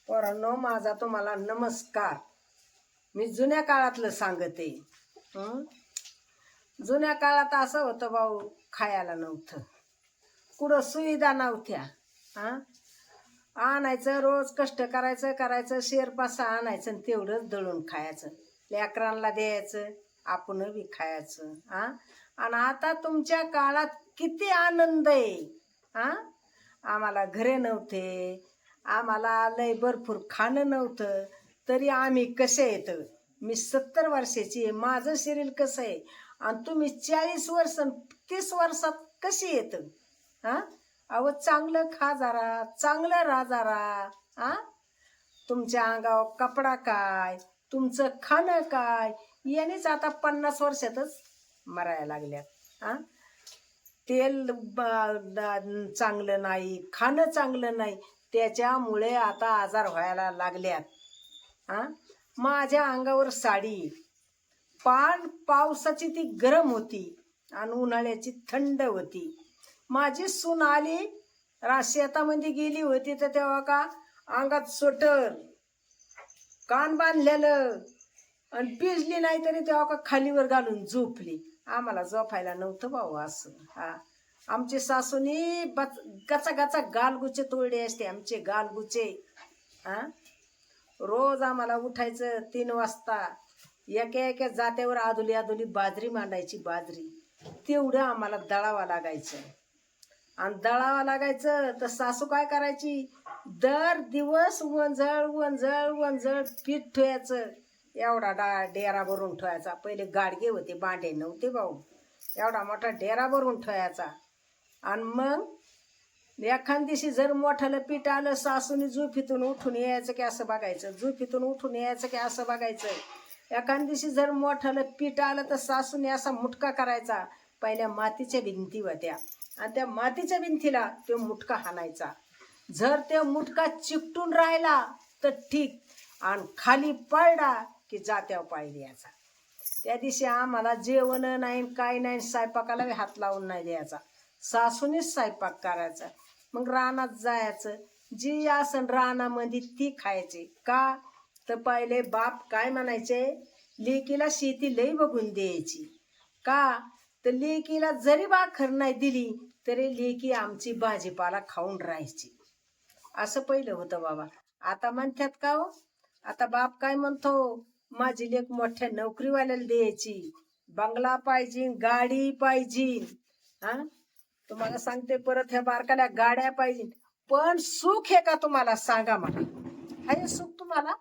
पोरांनो, माझा तुम्हाला नमस्कार. मी जुन्या काळातलं सांगते. हं? जुन्या काळात असं होतं भाऊ, खायला नव्हतं, कुठं सुविधा नव्हत्या. हा, आणायचं, रोज कष्ट करायचं शेरपासा आणायचं आणि तेवढंच दळून खायचं, लेकरांना द्यायचं, आपण बी खायचं. हा, आणि आता तुमच्या काळात किती आनंद आहे. हा, आम्हाला घरे नव्हते, आम्हाला लय भरपूर खाणं नव्हतं, तरी आम्ही कसे येतं. मी 70 वर्षाची आहे, माझं शरीर कसं आहे, आणि तुम्ही 40 वर्ष 30 वर्षात कशी येतं. हा, अहो चांगलं खा जरा, चांगलं राहा जरा. हा, तुमच्या अंगावर कपडा काय, तुमचं खाणं काय, यानेच आता 50 वर्षातच मरायला लागल्यात. हा, तेल चांगलं नाही, खाणं चांगलं नाही, त्याच्यामुळे आता आजार व्हायला लागल्यात. हा, माझ्या अंगावर साडी, पावसाची ती गरम होती आणि उन्हाळ्याची थंड होती. माझी सून आली, शेतामध्ये गेली होती, तर तेव्हा का अंगात स्वेटर, कान बांधलेलं, आणि भिजली नाही तरी तेव्हा का खालीवर घालून झोपली. आम्हाला झोपायला नव्हतं भाऊ असं. हा, आमचे सासूनी गचा गचा गालगुचे तोडले असते, आमचे गालगुचे. हा, रोज आम्हाला उठायचं 3 वाजता, एका एका जात्यावर आदुली आदुली बाजरी मांडायची, बाजरी तेवढं आम्हाला दळावं लागायचं. आणि दळावं लागायचं तर सासू काय करायची, दर दिवस वंजळ वंजळ वंजळ पीठ ठेवायचं, एवढा डेरा भरून ठेवायचा. पहिले गाडगे होते, बांडे नव्हते भाऊ, एवढा मोठा डेरा भरून ठेवायचा. आणि मग एखाद दिवशी जर मोठ्याला पीठ आलं, सासूनी झोपीतून उठून यायचं की असं बघायचं, झोपीतून उठून यायचं की असं बघायचं. एखाद दिवशी जर मोठ्याला पीठ आलं तर सासूने असा मुटका करायचा. पहिल्या मातीच्या भिंती होत्या, आणि त्या मातीच्या भिंतीला तो मुटका हाणायचा. जर ते मुटका चिकटून राहिला तर ठीक, आणि खाली पडला की जात्यावर पाय द्यायचा. त्या दिवशी आम्हाला जेवण नाही, काय नाही, स्वयंपाकाला हात लावून नाही द्यायचा, सासूनेच स्वयंपाक करायचा. मग रानात जायचं, जी आसन रानामध्ये ती खायचे. का तर पहिले बाप काय म्हणायचे, लेकीला शेती लई बघून द्यायची. का तर लेकीला जरी भाकर नाही दिली तरी लेकी आमची भाजीपाला खाऊन राहायची. असं पहिलं होतं बाबा. आता म्हणतात का हो, आता बाप काय म्हणतो, माझी लेक मोठ्या नोकरीवाल्याला द्यायची, बंगला पाहिजे, गाडी पाहिजे. हा, तुम्हाला सांगते परत, ह्या बारकाल्या गाड्या पाहिजे, पण सुख आहे का तुम्हाला सांगा मला. आहे सुख तुम्हाला?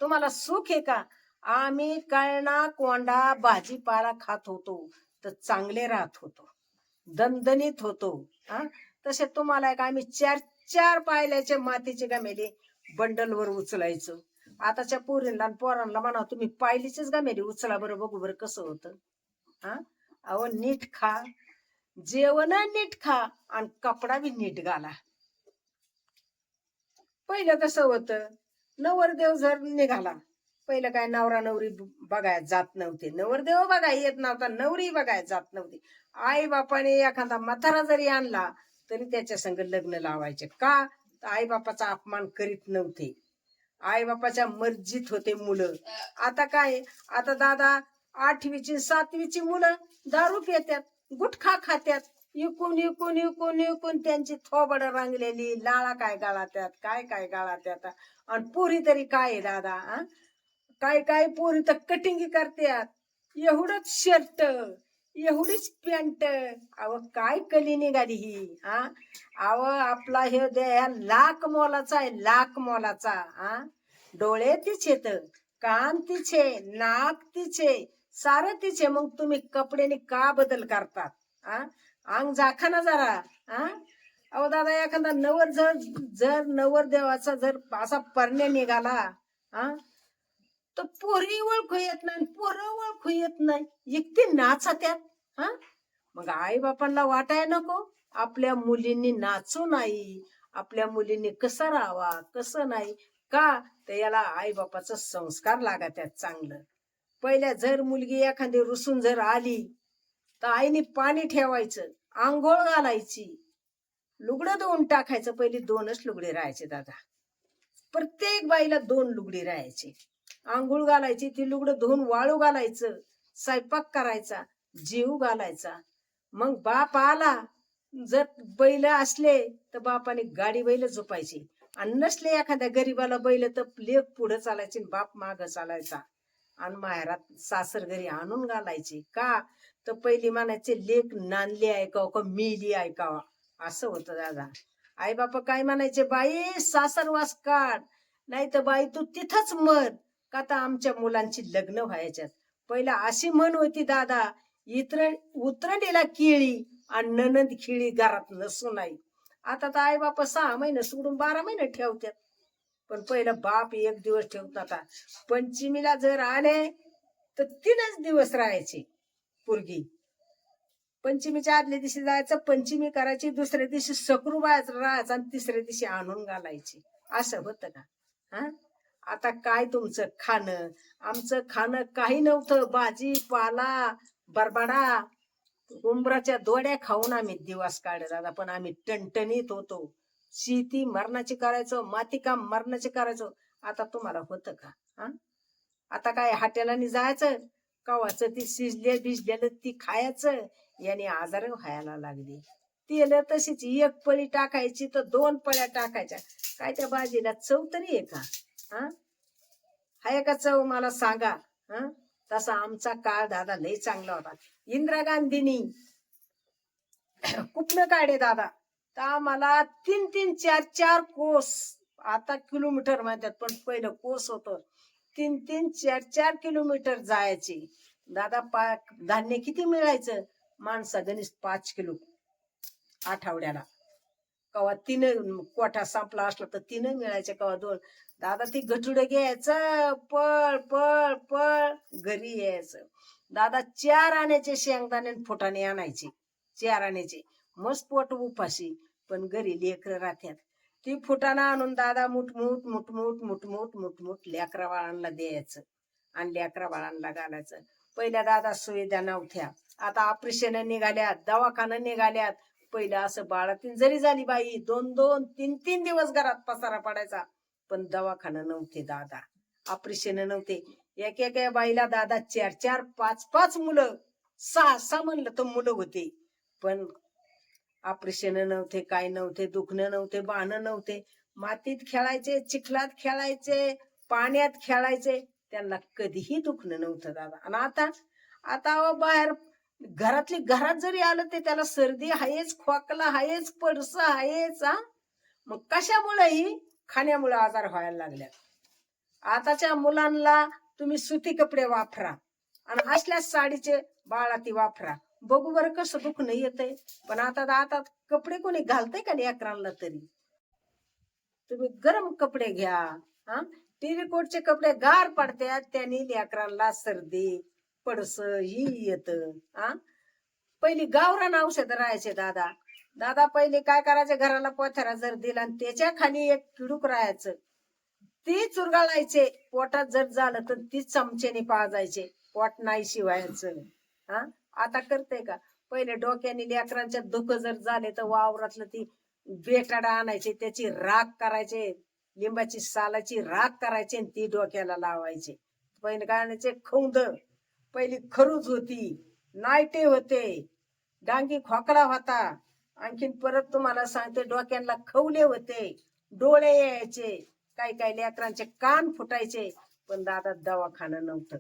तुम्हाला सुख आहे का? आम्ही कळणा कोंडा भाजीपाला खात होतो तर चांगले राहत होतो, दणदणीत होतो. हा, तसे तुम्हाला एक आम्ही 4 पायल्याचे मातीचे गामेले बंडलवर उचलायचो. आताच्या पोरींना पोरांना म्हणा, तुम्ही पायलीचेच गामेले उचला बरं, बघू बरं कसं होतं. हा, अहो नीट खा, जेवण नीट खा, आणि कपडा बी नीट घाला. पहिलं कसं होतं, नवरदेव जर निघाला, पहिलं काय नवरा नवरी बघायला जात नव्हते, नवरदेव बघायला येत नव्हता, नवरी बघायला जात नव्हती. आई बापाने एखादा म्हातारा जरी आणला तरी त्याच्या संग लग्न लावायचे. का तर आई बापाचा अपमान करीत नव्हते, आई बापाच्या मर्जीत होते मुलं. आता काय, आता दादा 8वीची 7वीची मुलं दारू पितात, गुटखा खात्यात, इकून इकून इकून इकून त्यांची थोबड रंगलेली, लाळा काय गाळात्यात, काय काय गाळात्यात. आणि पोरी तरी काय आहे दादा, काय काय पोरी तर कटिंग करतात, एवढंच शर्ट, एवढीच पॅन्ट. अव काय कली निघाली ही. अव आपला हे द्या लाख मोलाचा आहे, लाख मोलाचा. डोळे तिचेत, कान तिचे, नाक तिचे, सारं तिचे. मग तुम्ही कपड्याने का बदल करतात? अंग झाखाना जरा. अहो दादा, एखादा नवर जर नवरदेवाचा जर असा परण्या निघाला, तर पोरी ओळखू येत नाही, पोरं ओळखू येत नाही, इतकी नाचत्यात. मग आई बापांना वाटाय नको आपल्या मुलींनी नाचू नाही, आपल्या मुलींनी कसं राहावा कसं नाही. का तर याला आई बापाचं संस्कार लागत्यात चांगलं. पहिल्या जर मुलगी एखादी रुसून जर आली तर आईने पाणी ठेवायचं, आंघोळ घालायची, लुगडं धुवून टाकायचं. पहिले 2च लुगडे राहायचे दादा. प्रत्येक बाईला 2 लुगडे राहायचे. आंघोळ घालायची, ती लुगडं धुवून वाळू घालायचं, स्वयंपाक करायचा, जेवू घालायचा. मग बाप आला, जर बैल असले तर बापाने गाडी बैल झोपायची, आणि नसले एखाद्या गरीबाला बैल तर लेक पुढं चालायची बाप माग चालायचा. आणि माहेरात सासर घरी आणून घालायचे. का तर पहिली म्हणायचे लेक नांदली ऐकाव का मेली ऐकावा, असं होतं दादा. आई बापा काय म्हणायचे, बाई सासरवास काढ, नाही तर बाई तू तिथंच मर, का तर आमच्या मुलांची लग्न व्हायच्यात. पहिला अशी म्हण होती दादा, उतरंडीला केळी आणि ननंद खिळी घरात नसू नाही. आता तर आई बापा 6 महिने सोडून 12 महिने ठेवतात. पण पहिलं बाप 1 दिवस ठेवत नव्हता. पंचमीला जर आले तर 3च दिवस राहायचे. पोरगी पंचमीच्या आदल्या दिवशी जायचं, पंचमी करायची, दुसऱ्या दिवशी सकरू राहायचं आणि तिसऱ्या दिवशी आणून घालायची. असं होतं का? हा, आता काय तुमचं खाणं, आमचं खाणं काही नव्हतं. भाजी पाला बरबडा उंबराच्या दोड्या खाऊन आम्ही दिवस काढत दादा. पण आम्ही टणटणीत होतो. शेती मरणाची करायचो, मातीकाम मरणाची करायचो. आता तुम्हाला होतं का? हा, आता काय हॉटेलांनी जायचं, कवाचं ती भिजलेलं ती खायचं, याने आजार व्हायला लागली. तेल तशीच 1 पळी टाकायची तर 2 पळ्या टाकायच्या. काय त्या भाजीला चव तरी आहे का? हा, हाय का चव मला सांगा. हा, तसा आमचा काळ दादा लय चांगला होता. इंदिरा गांधीनी कुठनं काढे दादा, तर आम्हाला 3-3, 4-4 कोस, आता किलोमीटर म्हणतात पण पहिलं कोस होतं. 3-3, 4-4 किलोमीटर जायचे दादा. धान्य किती मिळायचं, माणसा गणित 5 किलो आठवड्याला. कवा 3 कोठा संपला असला तर 3 मिळायचे, कवा 2. दादा ती गठुडं घ्यायचं, पळ पळ पळ घरी यायचं दादा. 4 आण्याचे शेंगदाणे फुटाणे आणायचे, 4 आण्याचे. मस्त पोट उपाशी, पण घरी लेकर राहत्यात. ती फुटाणा आणून दादा मुठमुठ मुठमुठ मुठमुठ मुठमुठ लेकरा बाळांना द्यायचं आणि लेकरा बाळांना घालायचं. पहिल्या दादा सुविधा नव्हत्या, आता ऑपरेशन निघाल्यात, दवाखाना निघाल्यात. पहिलं असं बाळातीन जरी झाली बाई 2-2, 3-3 दिवस घरात पसारा पडायचा. पण दवाखाना नव्हते दादा, ऑपरेशन नव्हते. एक बाईला दादा 4-4, 5-5 मुलं, 6-6 म्हणलं तर मुलं होते. पण ऑपरेशन नव्हते, काय नव्हते, दुखणं नव्हते, बाणं नव्हते. मातीत खेळायचे, चिखलात खेळायचे, पाण्यात खेळायचे, त्यांना कधीही दुखणं नव्हतं दादा. आणि आता बाहेर घरातली घरात जरी आलं ते त्याला सर्दी आहेच, खोकला आहेच, पडस आहेच. मग कशामुळेही खाण्यामुळे आजार व्हायला लागल्या. आताच्या मुलांना तुम्ही सुती कपडे वापरा आणि असल्याच साडीचे बाळाती वापरा, बघू बरं कसं दुखणं येतंय. पण आता कपडे कोणी घालतंय का लेकरांना तरी? तुम्ही गरम कपडे घ्या. हा, टेरिकोटचे कपडे गार पडतात, त्यांनी लेकरांना सर्दी पडस ही येत. हा, पहिली गावरान औषध राहायचे दादा. दादा पहिले काय करायचे, घराला पथरा जर दिला आणि त्याच्या खाली एक किडूक राहायचं, ती चुरगाळायचे. पोटात जर झालं तर ती चमच्याने पाजायचे, पोट नाही शिवायचं. हा, आता करते का? पहिले डोक्याने लेकरांच्या दुःख जर झाले तर वावरातलं ती बेटाडा आणायचे, त्याची राख करायचे, लिंबाची सालाची राख करायची आणि ती डोक्याला लावायचे. पहिले काय आणायचे, खौंद, पहिली खरूज होती, नायटे होते, डांगी खोकला होता. आणखीन परत तुम्हाला सांगते, डोक्यांना खवले होते, डोळे यायचे, काही काही लेकरांचे कान फुटायचे. पण दादा दवाखाना नव्हतं.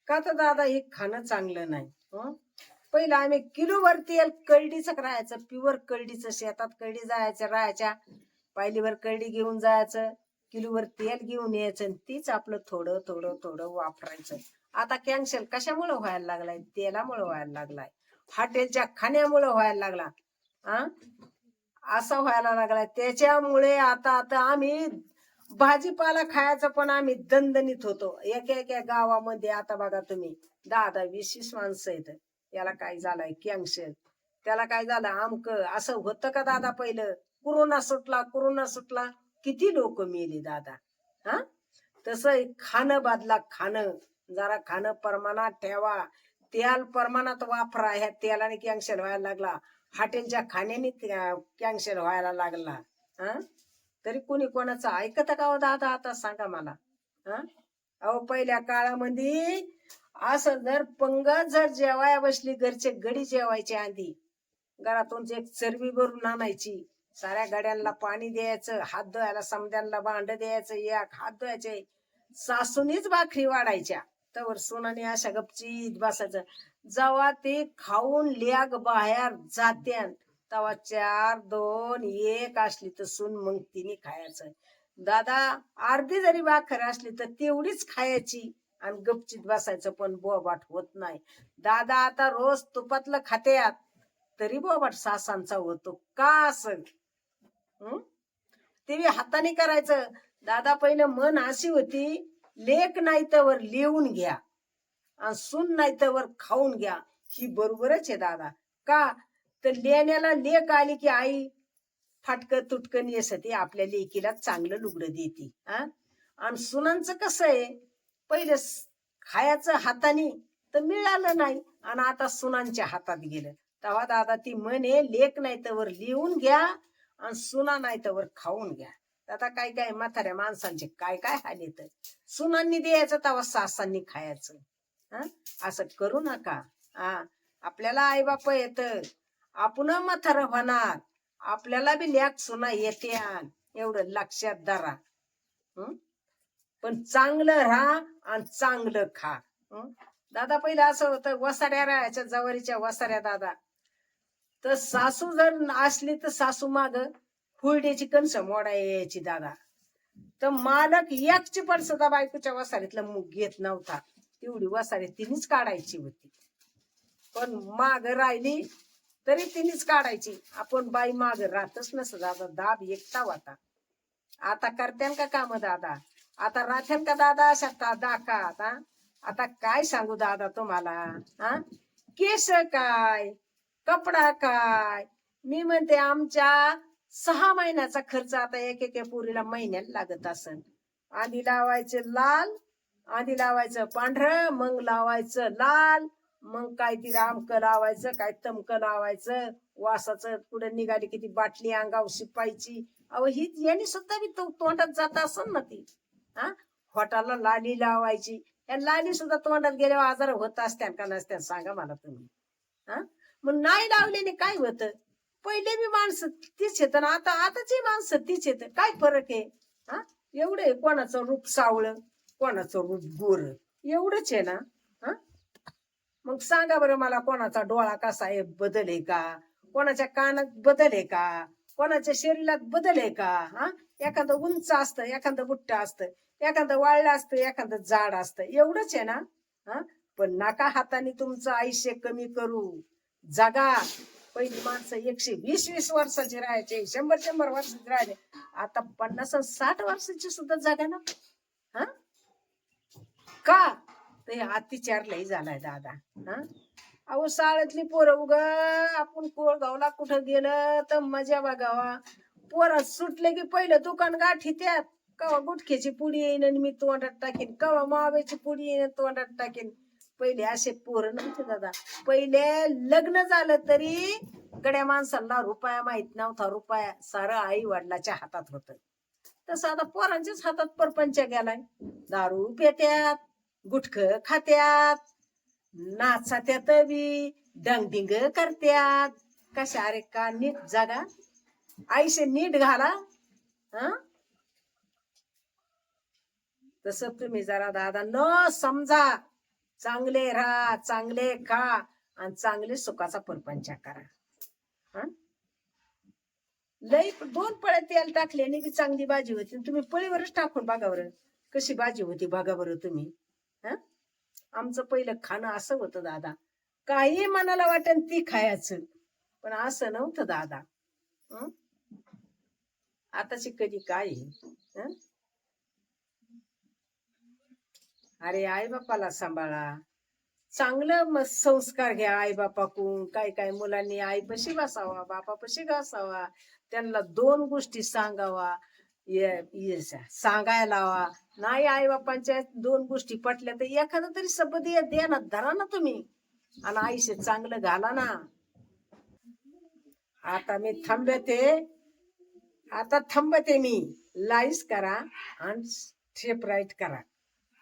का तर दादा हे खाणं चांगलं नाही. पहिलं आम्ही किलोवर तेल कळडीचं राहायचं, प्युअर कळडीचं. शेतात कळडी जायचं राहायच्या, पायलीवर कळडी घेऊन जायचं, किलोवर तेल घेऊन यायचं आणि तीच आपलं थोडं थोडं थोडं वापरायचं. आता कॅन्सर कशामुळे व्हायला लागलाय? तेलामुळे व्हायला लागलाय, हॉटेलच्या खाण्यामुळे व्हायला लागला. असं व्हायला लागलाय. त्याच्यामुळे आता आम्ही भाजीपाला खायचं पण आम्ही दणदणीत होतो. एका गावामध्ये आता बघा तुम्ही 10-10, 20-20 माणसं आहेत. याला काय झालंय कॅन्सर, त्याला काय झालं आमक. असं होतं का दादा? पहिलं कोरोना सुटला, किती लोक मेली दादा. हा, तसं खाणं बदला. खाणं जरा खाणं प्रमाणात ठेवा, तेल प्रमाणात वापरा. ह्या तेलाने कॅन्सर व्हायला लागला. हॉटेलच्या खाण्याने कॅन्सर व्हायला लागला. हा तरी कोणी कोणाचं ऐकत का हो दादा? आता सांगा मला. हा अहो पहिल्या काळामध्ये असं जर पंगत जर जेवाया बसली, घरचे गडी जेवायचे आधी, घरातून एक चरबी भरून आणायची, साऱ्या गड्यांना पाणी द्यायचं, हात धुवायला समद्यांना भांड द्यायचं, एक हात धुवायचे, सासूनीच भाकरी वाढायच्या, तर सोनाने अशा गपचीत बसायचं. जेव्हा ते खाऊन लेग बाहेर जात्यान तेव्हा 4, 2, 1 असली तर सून मग तिने खायचं. दादा अर्धी जरी भाकर असली तर तेवढीच खायची आणि गपचीत बसायचं, पण बोबाट होत नाही. दादा आता रोज तुपातलं खात्यात तरी बोबाट सासांचा होतो का असं? ते हाताने करायचं. दादा पहिलं मन अशी होती, लेख नाही तर लिहून घ्या आणि सून नाही तर खाऊन घ्या. ही बरोबरच आहे दादा. का तर लेण्याला लेख आली की आई फाटकं तुटकन येसाठी आपल्या लेकीला चांगलं लुगडं देते. आणि सुनांचं कसं आहे, पहिले खायचं हाताने तर मिळालं नाही आणि आता सुनांच्या हातात गेलं. तेव्हा दादा ती म्हणे लेख नाही तर लिहून घ्या आणि सुना नाही तर खाऊन घ्या. आता काय काय म्हाताऱ्या माणसांचे काय काय हाल येत. सुनांनी द्यायचं तेव्हा सासांनी खायचं. असं करू नका. आपल्याला आई बाप येत, आपण म्हातार होणार, आपल्याला बी लेक सुना येते, एवढं लक्षात धरा. पण चांगलं राहा आणि चांगलं खा. दादा पहिलं असं होतं, वसाऱ्या राहायच्या, जवारीच्या वसाऱ्या दादा. तर सासू जर असली तर सासू माग फुलड्याची कणस मोडा यायची दादा. तर मालक एकची पण सुद्धा बायकोच्या वसारीतलं मुग घेत नव्हता. तेवढी वसारी तिनेच काढायची होती. पण माग राहिली तरी तिनेच काढायची. आपण बाई माग राहतच नसत दादा. दाब एकटा होता. आता करत्यान का काम दादा? आता राहत्यान का दादा अशा दाखात? आता काय सांगू दादा तुम्हाला? केस काय, कपडा काय. मी म्हणते आमच्या 6 महिन्याचा खर्च आता एक पुरीला महिन्याला लागत असन. आधी लावायचं लाल, आधी लावायचं पांढरं, मग लावायचं लाल, मग काय ती रामक लावायचं, काय तमक लावायचं, वासाचं पुढे निघाली किती बाटली अंगावर शिपायची. अहो ही यांनी सुद्धा बी तोंडात जात असल ना ती. होटाला लाली लावायची. या लाली सुद्धा तोंडात गेल्यावर आजार होत असत्या का नसत्या सांगा मला तुम्ही. मग नाही लावल्याने काय होत? पहिले बी माणसं तीच येत ना आताची माणसं तीच येत. काय फरक आहे? एवढे कोणाचं रूप सावळ, कोणाचं रूप गोर, एवढंच आहे ना. मग सांगा बरं मला, कोणाचा डोळा कसा आहे, बदल आहे का? कोणाच्या कानात बदल आहे का? कोणाच्या शरीरात बदल आहे का? एखादं उंच असतं, एखादं बुट्ट असतं, एखादं वाळलं असतं, एखादं जाड असतं, एवढंच आहे ना. पण नका हाताने तुमचं आयुष्य कमी करू. जगा. पहिली माणसं 120 वर्षाची राहायचे, 100 वर्षाचे राहिले. आता 50-60 वर्षाची सुद्धा जगा ना. का ते अत्याचार लई झालाय दादा. अहो शाळेतली पोरं उग आपण कोळगावला कुठं गेलं तर मजा बघावा. पोरं सुटले की पहिलं दुकान गाठी त्यात. कवा गुटख्याची पुडी येईन आणि मी तोंडात टाकीन, कवा माव्याची पुडी येईन तोंडात टाकीन. पहिले असे पोरं नव्हते दादा. पहिले लग्न झालं तरी गड्या माणसाला रुपया माहित नव्हता. रुपया सारं आई वडिलाच्या हातात होत. तसं आता पोरांच्याच हातात परपंच गेलाय. दारू पेत्यात, गुटख खात्यात, नाचात्यात बी, डंगडिंग करत्यात. कशा अरे का नीट जागा, आईशे नीट घाला. तस तुम्ही जरा दादा न समजा, चांगले राहा, चांगले खा आणि चांगले सुखाचा परपंच करा. लई 2 पळ्या तेल टाकल्याने बी चांगली भाजी होती. तुम्ही पळीवरच टाकून बघा बरं कशी भाजी होती, बघा बरं तुम्ही. आमचं पहिलं खाणं असं होतं दादा. काही मनाला वाटेल ती खायचं, पण असं नव्हतं दादा. आताची कधी काय. अरे आई बापाला सांभाळा, चांगलं संस्कार घ्या आई बापाकून. काय काय मुलांनी आईपाशी बसावा, बापापाशी घासावा, त्यांना 2 गोष्टी सांगावा, सांगायला लावा. नाही आई बापांच्या 2 गोष्टी पटल्या तर एखादा तरी शब्द द्या ना, धरा ना तुम्ही आणि आयुष्य चांगलं घाला ना. आता मी थांबते. आता थांबते मी. लाईस करा आणि सेपरेट करा.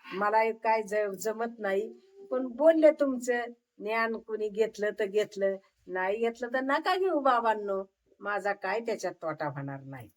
मला हे काय जमत नाही. पण बोलले तुमचं ज्ञान कुणी घेतलं तर घेतलं, नाही घेतलं तर नका घेऊ बाबांनो. माझा काय त्याच्यात तोटा होणार नाही.